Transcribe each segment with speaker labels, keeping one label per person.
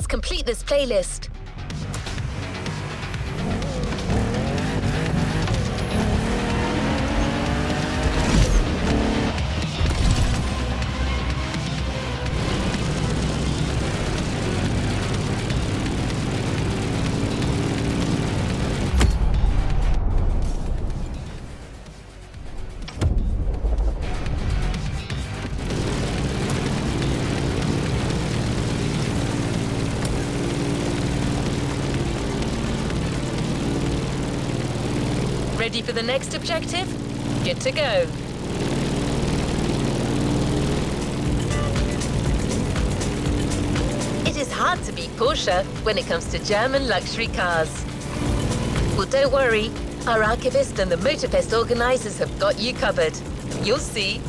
Speaker 1: Let's complete this playlist. Ready for the next objective? Good to go. It is hard to beat Porsche when it comes to German luxury cars. Well, don't worry. Our archivist and the Motorfest organizers have got you covered. You'll see.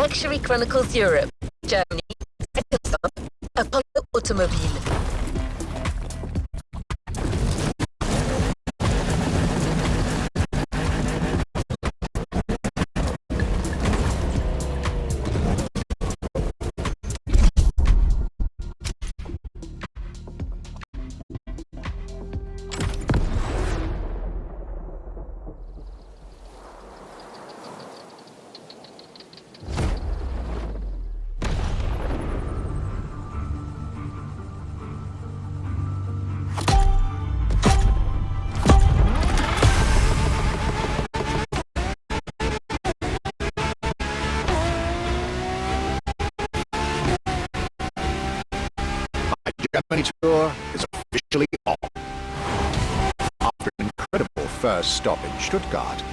Speaker 1: Luxury Chronicles Europe, Germany, second stop, Apollo Automobile.
Speaker 2: Germany tour is officially on. After an incredible first stop in Stuttgart,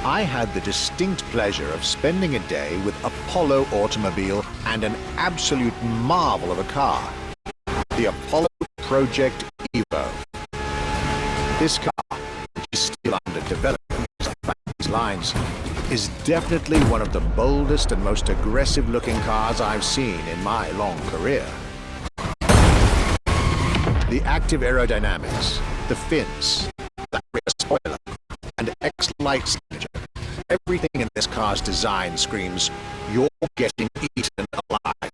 Speaker 2: I had the distinct pleasure of spending a day with Apollo Automobile and an absolute marvel of a car, the Apollo Project Evo. This car, which is still under development along these lines, is definitely one of the boldest and most aggressive-looking cars I've seen in my long career. The active aerodynamics, the fins, the rear spoiler, and X-Light signature. Everything in this car's design screams, you're getting eaten alive.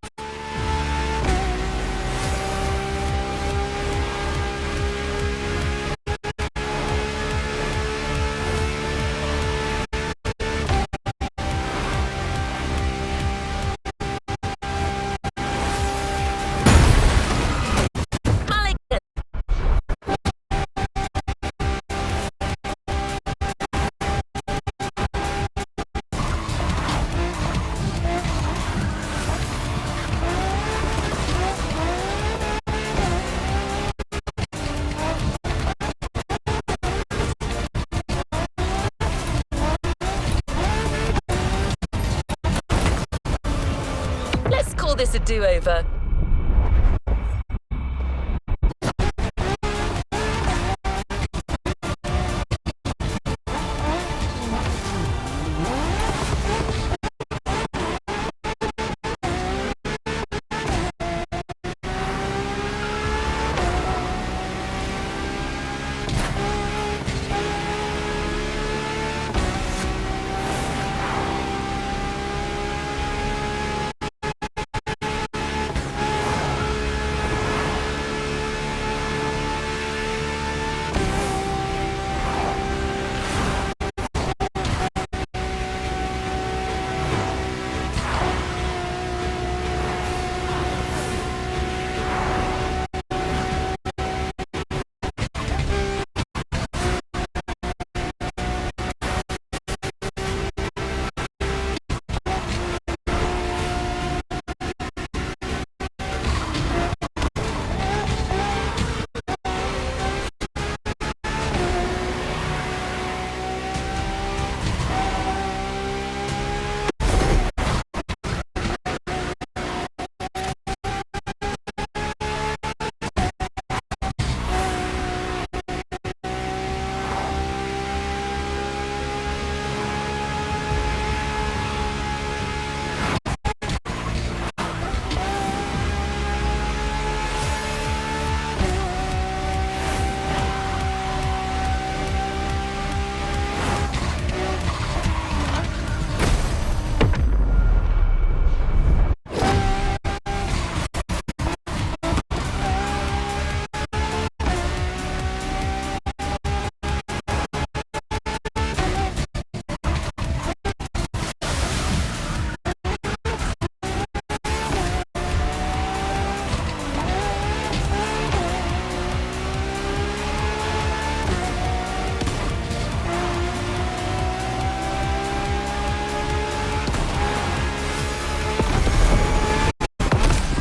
Speaker 1: Let's call this a do-over.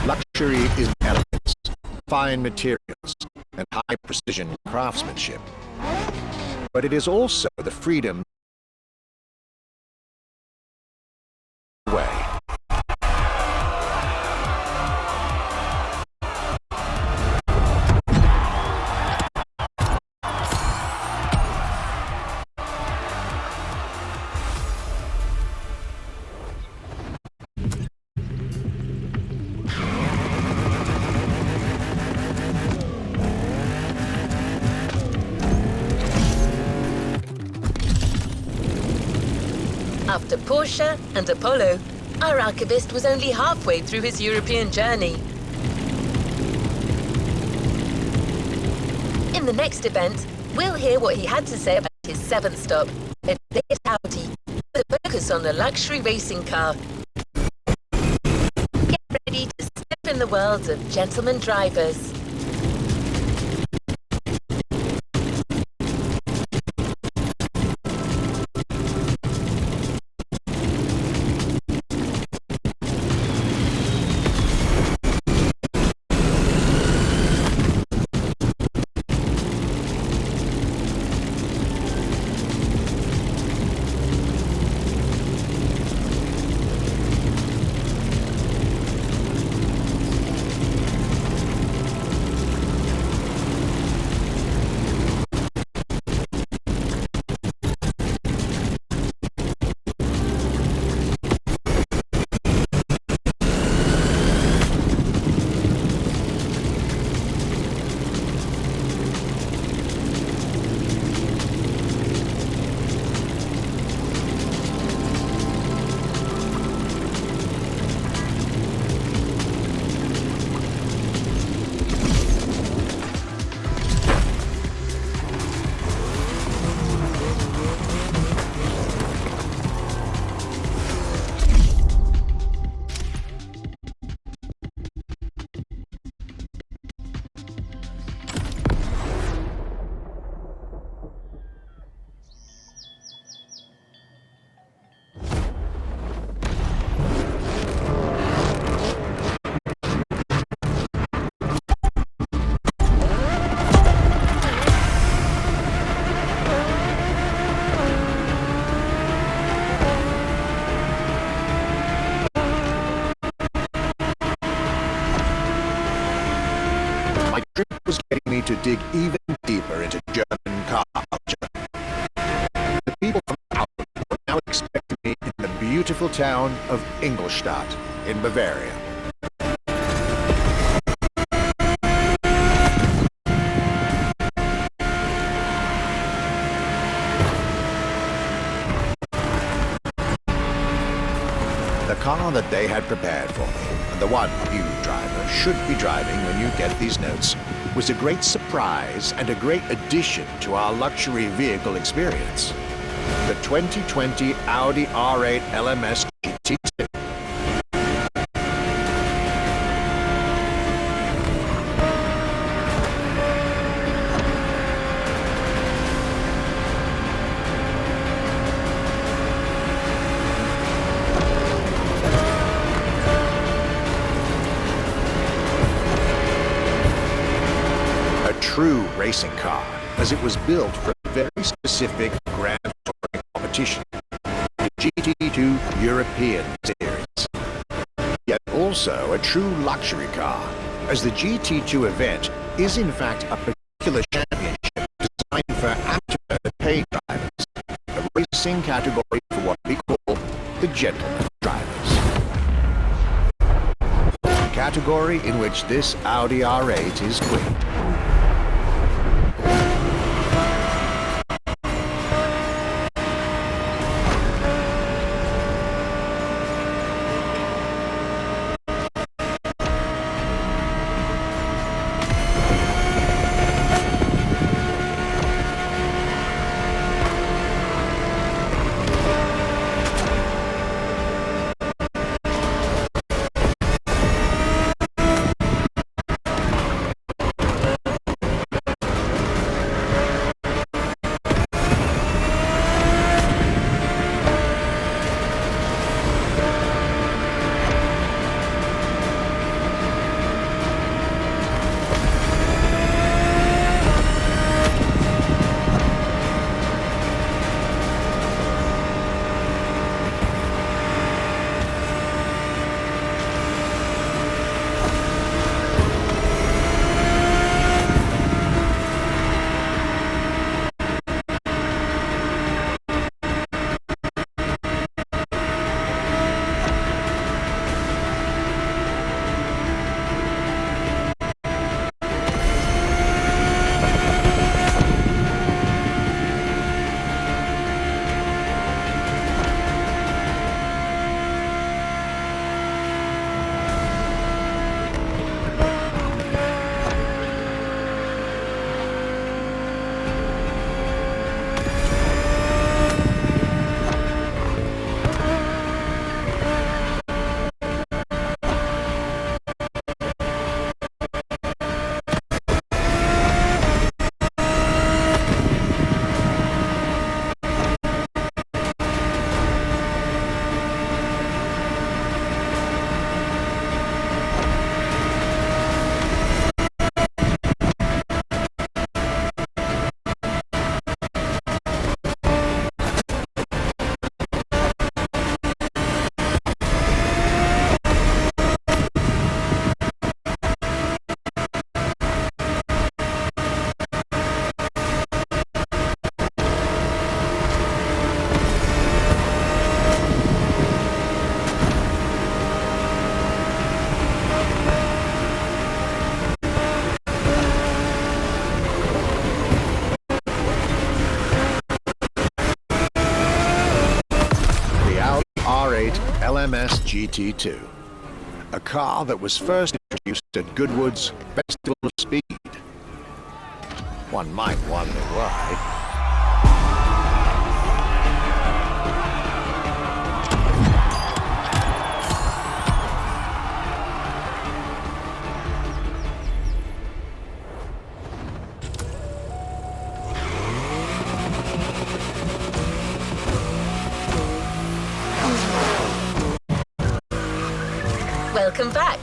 Speaker 2: Luxury is elegance, fine materials, and high-precision craftsmanship. But it is also the freedom way.
Speaker 1: After Porsche and Apollo, our archivist was only halfway through his European journey. In the next event, we'll hear what he had to say about his seventh stop, a latest Audi, with a focus on the luxury racing car. Get ready to step in the world of gentleman drivers.
Speaker 2: Was getting me to dig even deeper into German car culture. The people from Audi were now expecting me in the beautiful town of Ingolstadt in Bavaria. The car that they had prepared for me, and the one you, driver, should be driving when you get these notes, was a great surprise and a great addition to our luxury vehicle experience. The 2020 Audi R8 LMS GT2. True racing car, as it was built for a very specific Grand Touring competition, the GT2 European Series. Yet also a true luxury car, as the GT2 event is in fact a particular championship designed for amateur paid drivers, a racing category for what we call the gentleman drivers. A category in which this Audi R8 is queen. LMS GT2, a car that was first introduced at Goodwood's Festival of Speed. One might wonder why.
Speaker 1: Welcome back!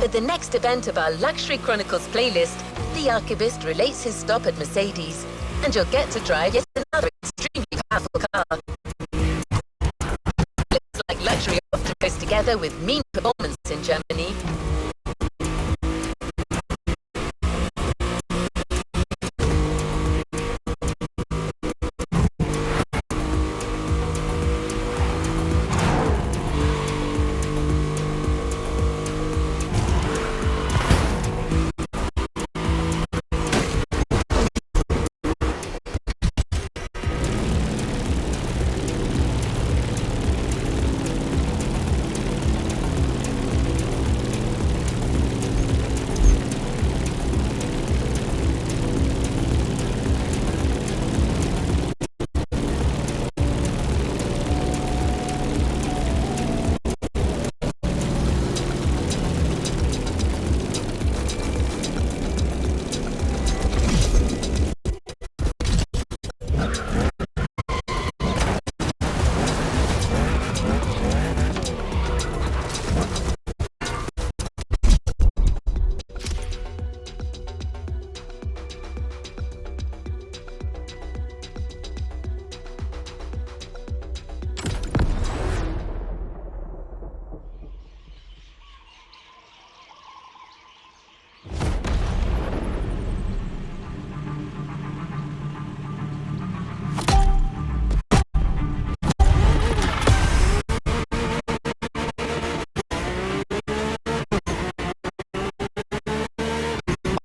Speaker 1: At the next event of our Luxury Chronicles playlist, the Archivist relates his stop at Mercedes, and you'll get to drive yet another extremely powerful car. Looks like luxury often goes together with mean performance in Germany.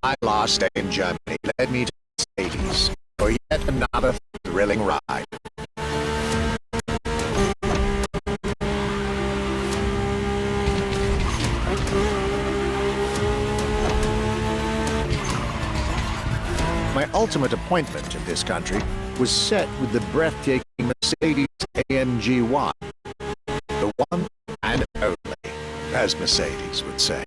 Speaker 2: My last day in Germany led me to Mercedes for yet another thrilling ride. My ultimate appointment in this country was set with the breathtaking Mercedes AMG 1. The one and only, as Mercedes would say.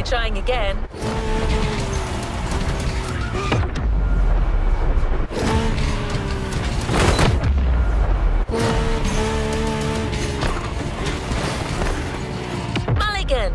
Speaker 1: Trying again. Mulligan.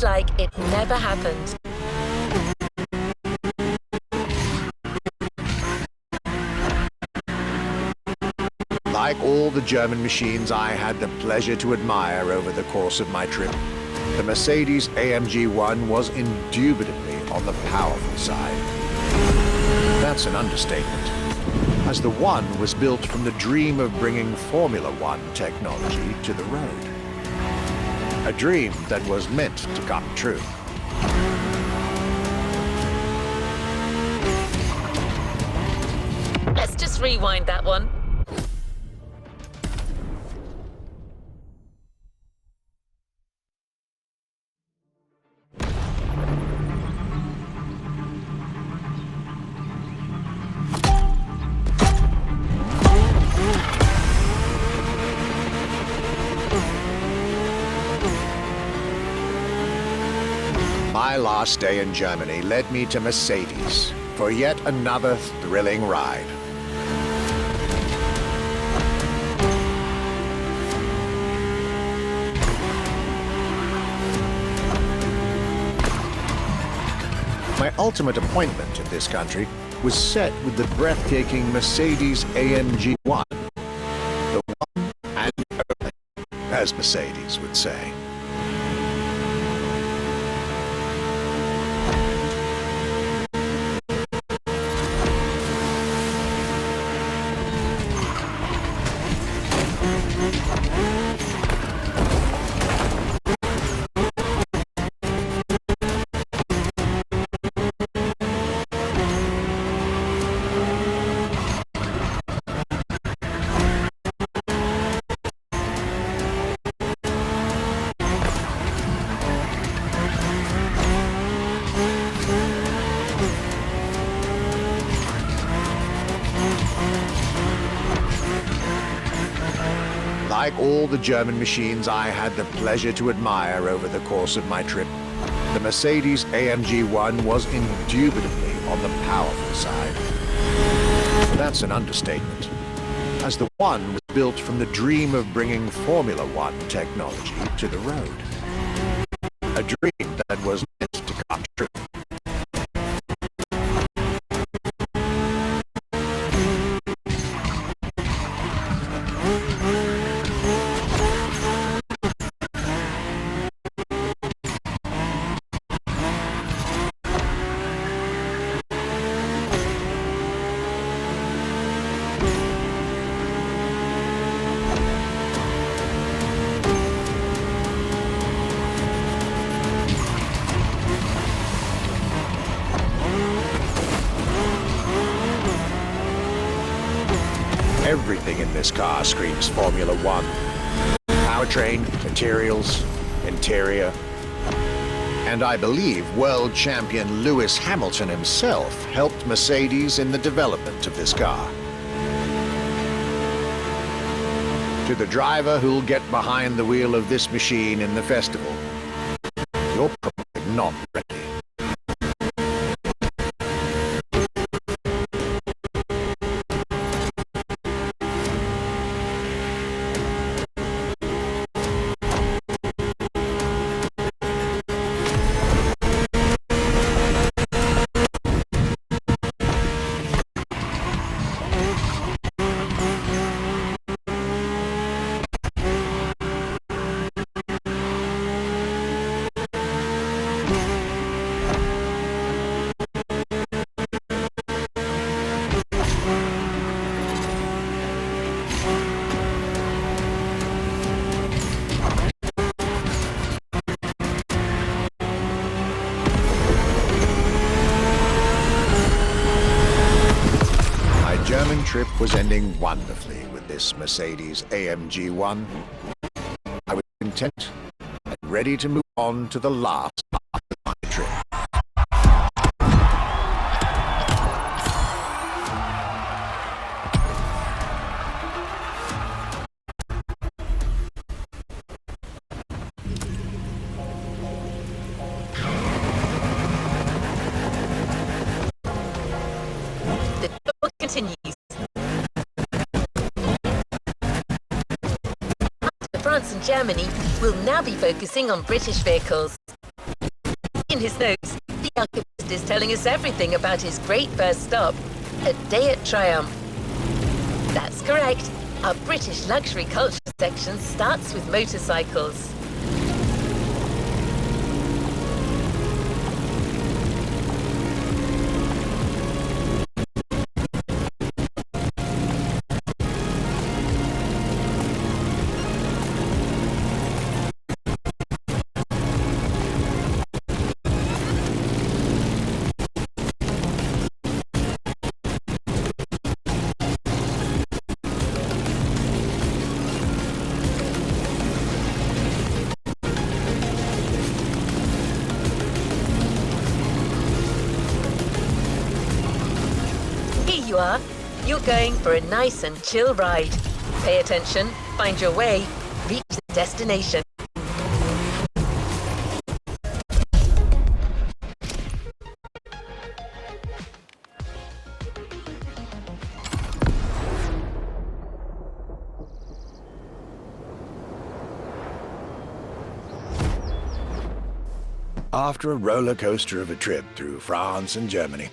Speaker 1: Like it never happened.
Speaker 2: Like all the German machines I had the pleasure to admire over the course of my trip, the Mercedes AMG 1 was indubitably on the powerful side. That's an understatement, as the One was built from the dream of bringing Formula One technology to the road. A dream that was meant to come true.
Speaker 1: Let's just rewind that one.
Speaker 2: my last day in Germany led me to Mercedes for yet another thrilling ride. My ultimate appointment in this country was set with the breathtaking Mercedes AMG 1. The one and only, as Mercedes would say. Like all the German machines I had the pleasure to admire over the course of my trip, the Mercedes AMG 1 was indubitably on the powerful side. That's an understatement, as the one was built from the dream of bringing Formula One technology to the road. A dream that was meant to come true. Everything in this car screams Formula One. Powertrain, materials, interior. And I believe world champion Lewis Hamilton himself helped Mercedes in the development of this car. To the driver who'll get behind the wheel of this machine in the festival, you're probably not ready. German trip was ending wonderfully with this Mercedes AMG 1. I was content and ready to move on to the last part of my trip.
Speaker 1: Continues. After France and Germany, we'll now be focusing on British vehicles. In his notes, the archivist is telling us everything about his great first stop, a day at Triumph. That's correct. Our British luxury culture section starts with motorcycles. You are. You're going for a nice and chill ride. Pay attention, find your way, reach the destination.
Speaker 3: After a roller coaster of a trip through France and Germany,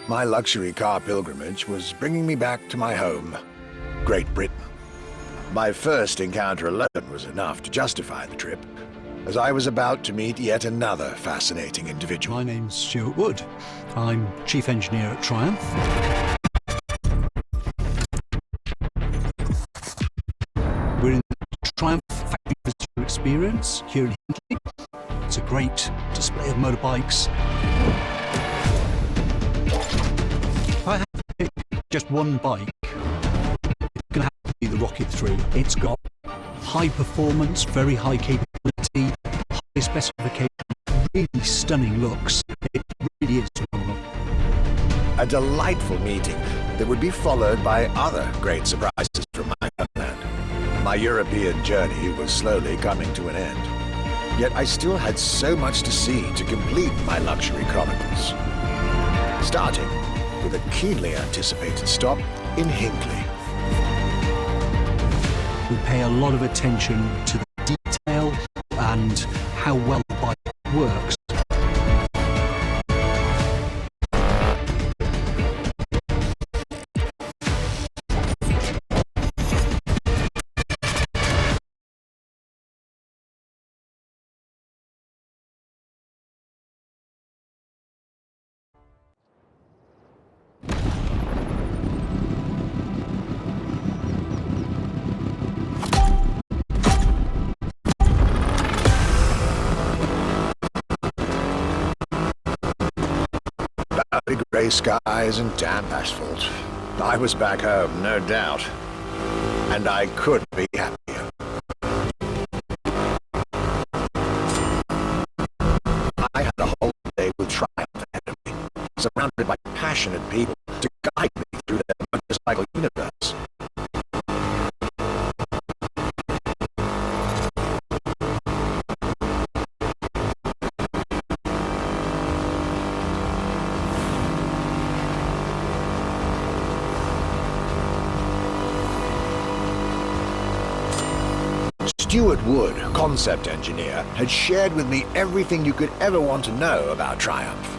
Speaker 3: my luxury car pilgrimage was bringing me back to my home, Great Britain. My first encounter alone was enough to justify the trip, as I was about to meet yet another fascinating individual.
Speaker 4: My name's Stuart Wood. I'm Chief Engineer at Triumph. We're in the Triumph Factory Visitor Experience here in Hinckley. It's a great display of motorbikes. If I have to pick just one bike, it's going to have to be the Rocket 3. It's got high performance, very high capability, high specification, really stunning looks. It really is phenomenal.
Speaker 3: A delightful meeting that would be followed by other great surprises from my homeland. My European journey was slowly coming to an end. Yet I still had so much to see to complete my luxury chronicles. Starting with a keenly anticipated stop in Hinckley.
Speaker 4: We pay a lot of attention to the detail and how well the bike works.
Speaker 3: Cloudy grey skies and damp asphalt. I was back home, no doubt. And I could be happier. I had a whole day with Triumph ahead of me, surrounded by passionate people to guide me through their motorcycle universe. Stuart Wood, concept engineer, had shared with me everything you could ever want to know about Triumph.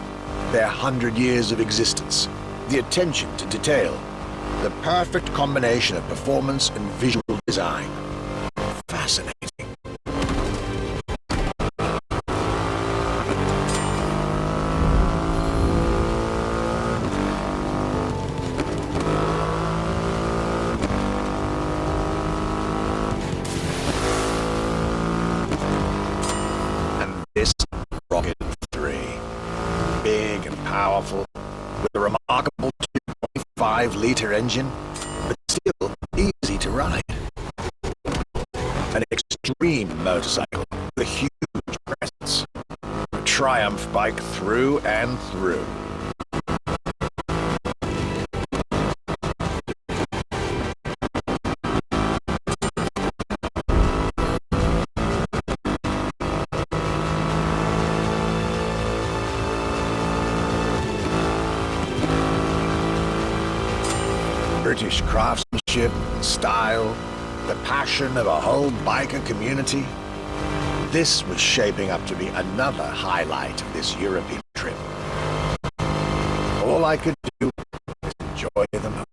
Speaker 3: Their 100 years of existence, the attention to detail, the perfect combination of performance and visual design. Fascinating. This Rocket 3, big and powerful, with a remarkable 2.5-litre engine, but still easy to ride. An extreme motorcycle with a huge presence. A Triumph bike through and through. British craftsmanship and style, the passion of a whole biker community. This was shaping up to be another highlight of this European trip. All I could do was enjoy the moment.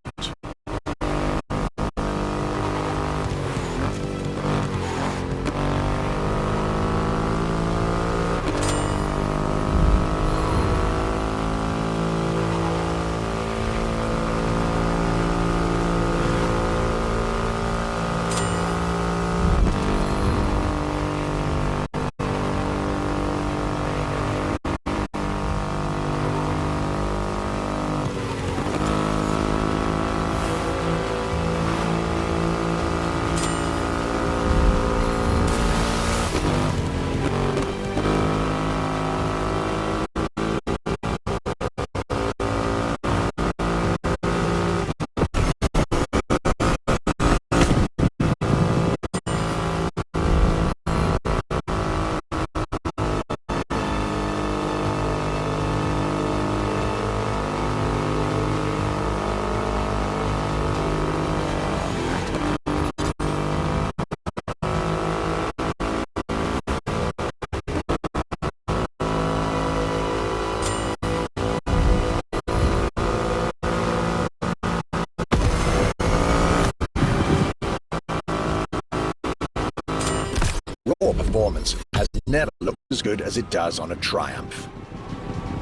Speaker 3: raw performance has never looked as good as it does on a Triumph.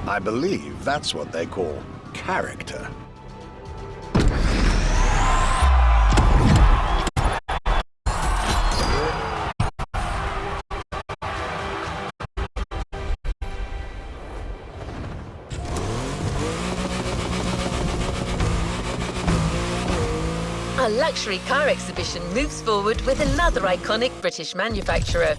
Speaker 3: I believe that's what they call character.
Speaker 1: Our luxury car exhibition moves forward with another iconic British manufacturer.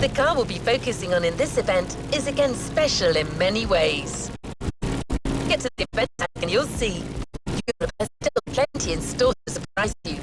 Speaker 1: The car we'll be focusing on in this event is again special in many ways. Get to the event and you'll see Europe has still plenty in store to surprise you.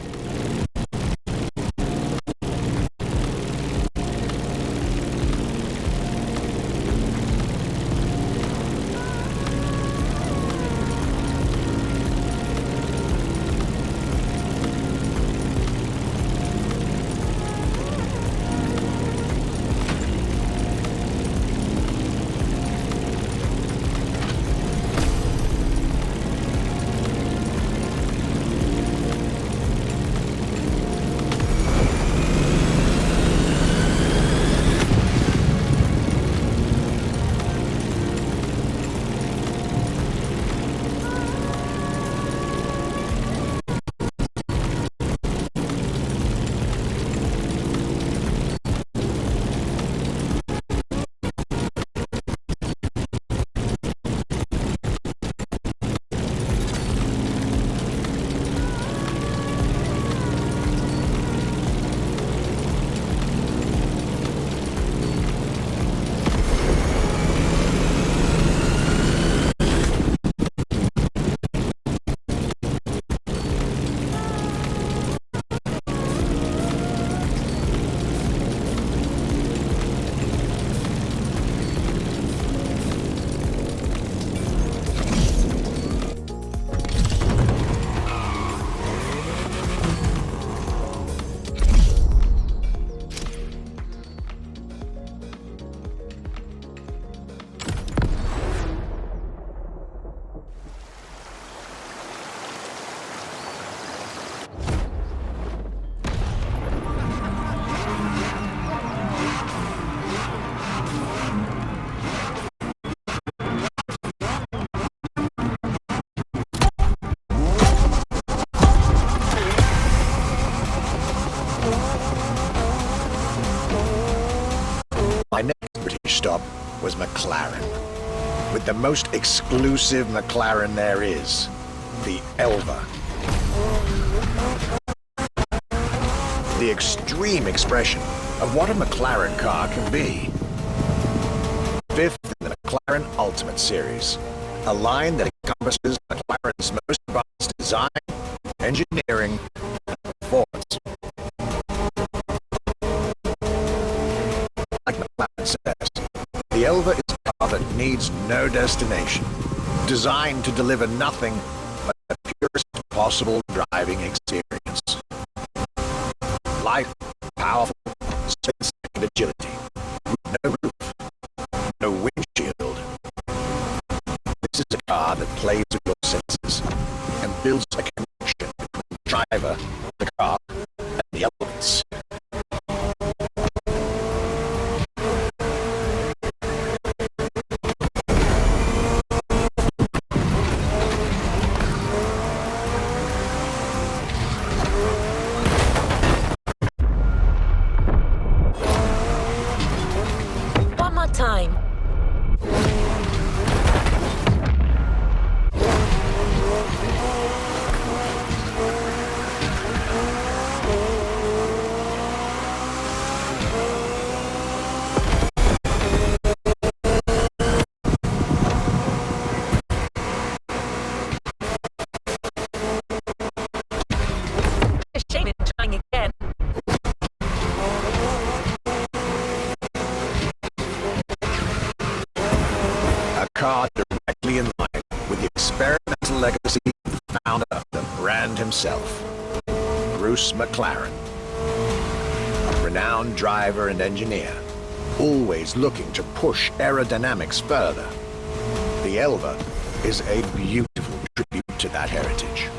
Speaker 3: My next British stop was McLaren, with the most exclusive McLaren there is, the Elva. The extreme expression of what a McLaren car can be. Fifth in the McLaren Ultimate Series, a line that encompasses McLaren's most advanced design, engineering, and performance. Like McLaren says, the Elva is a car that needs no destination, designed to deliver nothing but the purest possible driving experience. Light, powerful, split-second agility, with no roof, no windshield. This is a car that plays with your senses and builds a connection between the driver, the car, and the elements.
Speaker 1: One more time. A shame in trying again.
Speaker 3: A car directly in line with the experimental legacy of the founder of the brand himself, Bruce McLaren. A renowned driver and engineer, always looking to push aerodynamics further. The Elva is a beautiful tribute to that heritage.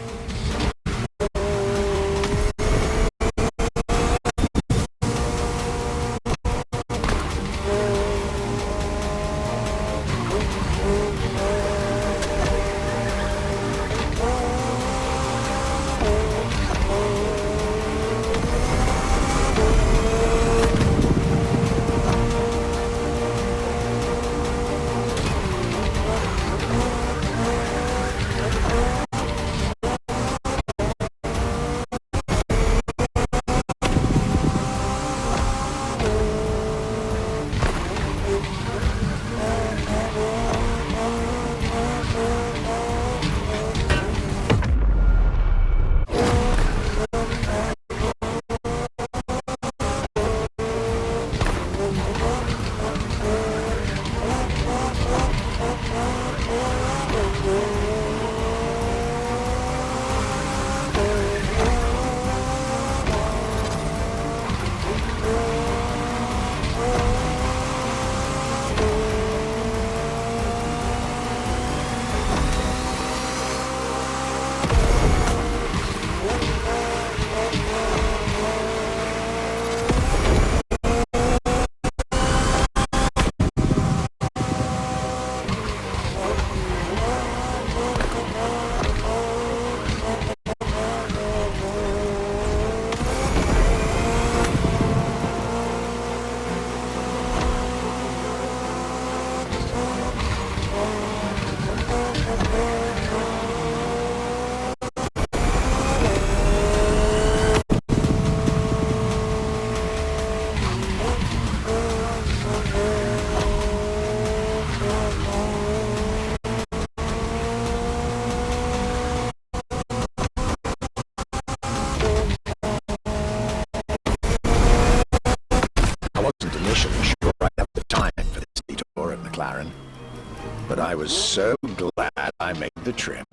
Speaker 3: I was so glad I made the trip.